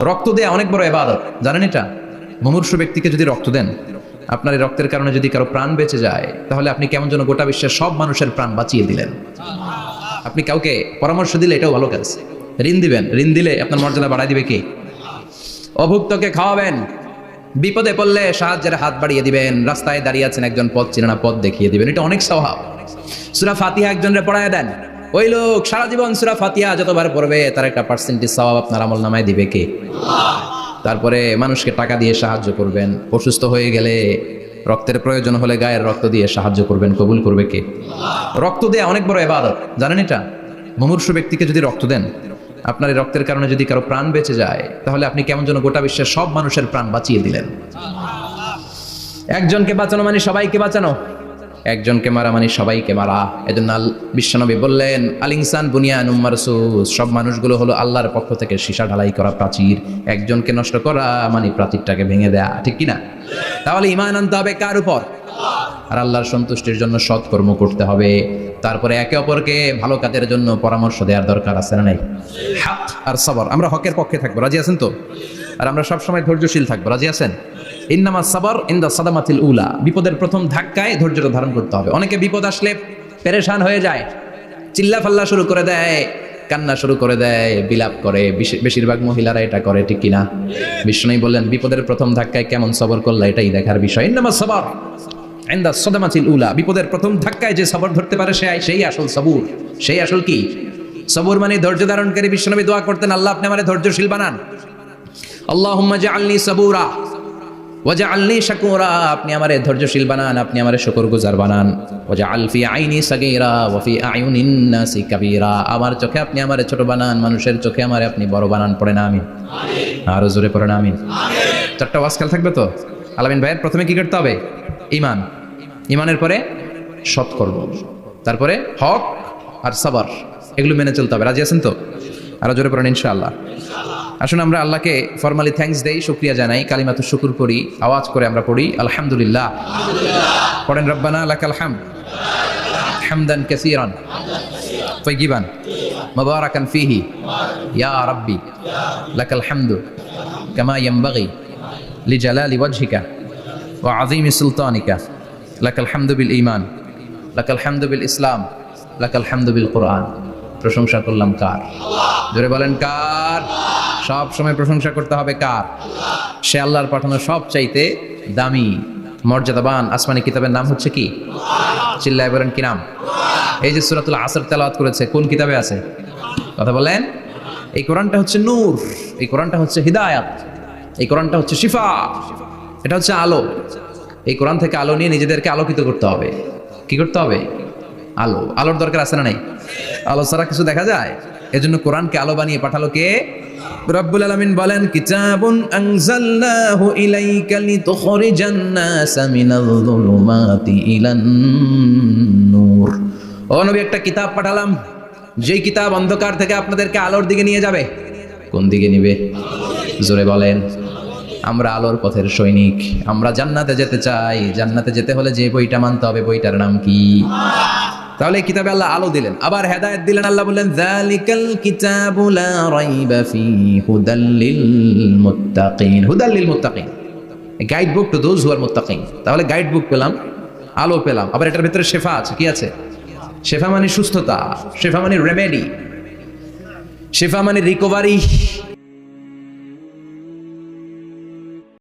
রক্ত দেয়া অনেক বড় ইবাদত, জানেন এটা? মুমূর্ষু ব্যক্তিকে যদি রক্ত দেন, আপনার এই রক্তের কারণে যদি কারো প্রাণ বেঁচে যায়, তাহলে আপনি কেমন যেন গোটা বিশ্বের সব মানুষের প্রাণ বাঁচিয়ে দিলেন। আপনি কাউকে পরামর্শ দিলে এটাও ভালো কাজ। ঋণ দিবেন, ঋণ দিলে আপনার মর্যাদা বাড়াই দিবে কে? অভুক্তকে খাওয়াবেন, বিপদে পড়লে সাহায্যের হাত বাড়িয়ে দিবেন, রাস্তায় দাঁড়িয়ে আছেন একজন পথ চিনে না, পথ দেখিয়ে দিবেন, এটা অনেক সওয়াব। সূরা ফাতিহা একজনের পড়ায় দেন, ওই লোক সারা জীবন সূরা ফাতিহা যতবার পড়বে তার একটা পার্সেন্টেজ সওয়াব আপনার আমলনামায় দিবে কে? তারপরে মানুষকে টাকা দিয়ে সাহায্য করবেন, অসুস্থ হয়ে গেলে রক্তের প্রয়োজন হলে গায়ের রক্ত দিয়ে সাহায্য করবেন, কবুল করবে কে? রক্ত দেয়া অনেক বড় ইবাদত, জানেন এটা? মুমূর্ষু ব্যক্তিকে যদি রক্ত দেন, আপনার এই রক্তের কারণে যদি কারো প্রাণ বেঁচে যায়, তাহলে আপনি কেমন যেন গোটা বিশ্বের সব মানুষের প্রাণ বাঁচিয়ে দিলেন। একজনকে বাঁচানো মানে সবাইকে বাঁচানো, একজনকে মারা মানে সবাইকে মারা। এজন্য বিশ্বনবী বললেন, আল ইনসান বুনিয়ানুম মারসুস, সব মানুষগুলো হলো আল্লাহর পক্ষ থেকে সীসা ঢালাই করা প্রাচীর। একজনকে নষ্ট করা মানে প্রাচীরটাকে ভেঙে দেয়া, ঠিক কিনা? তাহলে ঈমান আনতে হবে কার উপর? আর আল্লাহর সন্তুষ্টির জন্য সৎকর্ম করতে হবে। তারপরে একে অপরকে ভালো কাজের জন্য পরামর্শ দেওয়ার দরকার আছে না নাই? হক আর সবর, আমরা হকের পক্ষে থাকবো, রাজি আছেন তো? আর আমরা সবসময় ধৈর্যশীল থাকবো, রাজি আছেন? ইন্নামা সাবর ইনদা সাদামাতিল উলা, বিপদের প্রথম ধাক্কায় ধৈর্যটা ধারণ করতে হবে। অনেকে বিপদ আসলে পেরেশান হয়ে যায়, চিল্লা ফাল্লা শুরু করে দেয়, কান্না শুরু করে দেয়, বিলাপ করে। বেশিরভাগ মহিলারা এটা করে, ঠিক কিনা? বিষ্ণু বললেন, বিপদের প্রথম ধাক্কায় কেমন সবর করলা এটাই দেখার বিষয়। ইন্নামা সাবর ইনদা সাদামাতিল উলা, বিপদের প্রথম ধাক্কায় যে সবর ধরতে পারে সেই আসল সবুর, সেই আসল কি সবুর মানে ধৈর্য ধারণকারী। বিশ্বনবী দোয়া করতেন, আল্লাহ আপনি আমারে ধৈর্যশীল বানান, আল্লাহুম্মা জাআলনি সাবুরা ওয়াজআলনি শাকুরা, আপনি আমারে ধৈর্যশীল বানান, আপনি আমারে শুকরগুজার বানান। ওয়াজআল ফি আইনি সাগীরা ওয়া ফি আয়ুনিন নাসি কাবীরা, আমার চোখে আপনি আমারে ছোট বানান, মানুষের চোখে আমারে আপনি বড় বানান। পড়েন আমিন। আরো জোরে পড়েন আমিন। চারটা ওয়াজ খেয়াল থাকবে তো? আলামিন ভাইয়ের প্রথমে কি করতে হবে? ঈমান, ঈমানের পরে সৎকর্ম, তারপরে হক আর সবর, এগুলো মেনে চলতে হবে। রাজি আছেন তো? আরো জোরে পড়েন ইনশাআল্লাহ। আসুন আমরা আল্লাহকে ফরমালি থ্যাঙ্কস দেই, শুকরিয়া জানাই, কালিমাতুশ শুকর করি, আওয়াজ করে আমরা পড়ি আলহামদুলিল্লাহ। পড়েন রব্বানা লাকাল হামদ হামদান কাসীরান তাইয়িবান মুবারাকান ফীহি ইয়া রাব্বি লাকাল হামদু কামা ইয়ানবাগি লিজালালি ওয়াজহিকা ওয়া আযীমি সুলতানিকা লাকাল হামদু বিল ঈমান লাকাল হামদু বিল ইসলাম লাকাল হামদু বিল কুরআন। প্রশংসা করলাম কার? জোরে বলেন কার? সব সময় প্রশংসা করতে হবে কার? সে আল্লাহর পাঠানো সবচাইতে দামি মর্যাদাবান আসমানি কিতাবের নাম হচ্ছে কি? চিল্লায় বলেন কি নাম? এই যে সূরাতুল আসর তেলাওয়াত করেছে, কোন কিতাবে আছে? কথা বলেন। এই কোরআনটা হচ্ছে নূর, এই কোরআনটা হচ্ছে হিদায়াত, এই কোরআনটা হচ্ছে শিফা, এটা হচ্ছে আলো। এই কোরআন থেকে আলো নিয়ে নিজেদেরকে আলোকিত করতে হবে। কি করতে হবে? আলো। আলোর দরকার আছে না নাই? আলো ছাড়া কিছু দেখা যায়? এজন্য কোরআনকে আলো বানিয়ে পাঠালো কে? রব্বুল আলামিন বলেন, কিতাবুন আনজালনাহু ইলাইকা লিতুখরিজান নাসা মিনাল যুলুমাতি ইলান নূর। ও নবী, একটা কিতাব পাঠালাম, যেই কিতাব অন্ধকার থেকে আপনাদেরকে আলোর দিকে নিয়ে যাবে। কোন দিকে নিবে? জোরে বলেন। আমরা আলোর পথের সৈনিক, আমরা জান্নাতে যেতে চাই। জান্নাতে যেতে হলে যে বইটা মানতে হবে, বইটার নাম কি? তাহলে এই কিতাবে আল্লাহ আলো দিলেন, আবার হেদায়েত দিলেন। আল্লাহ বললেন, যালিকাল কিতাবু লা রাইবা ফীহি হুদাল লিল মুত্তাকিন। হুদাল লিল মুত্তাকিন, guide book to those who are মুত্তাকিন। তাহলে গাইড বুক পেলাম, আলো পেলাম, আবার এটার ভিতরে শেফা আছে। কি আছে? শেফা মানে সুস্থতা, শেফা মানে রেমেডি, শেফা মানে রিকভারি।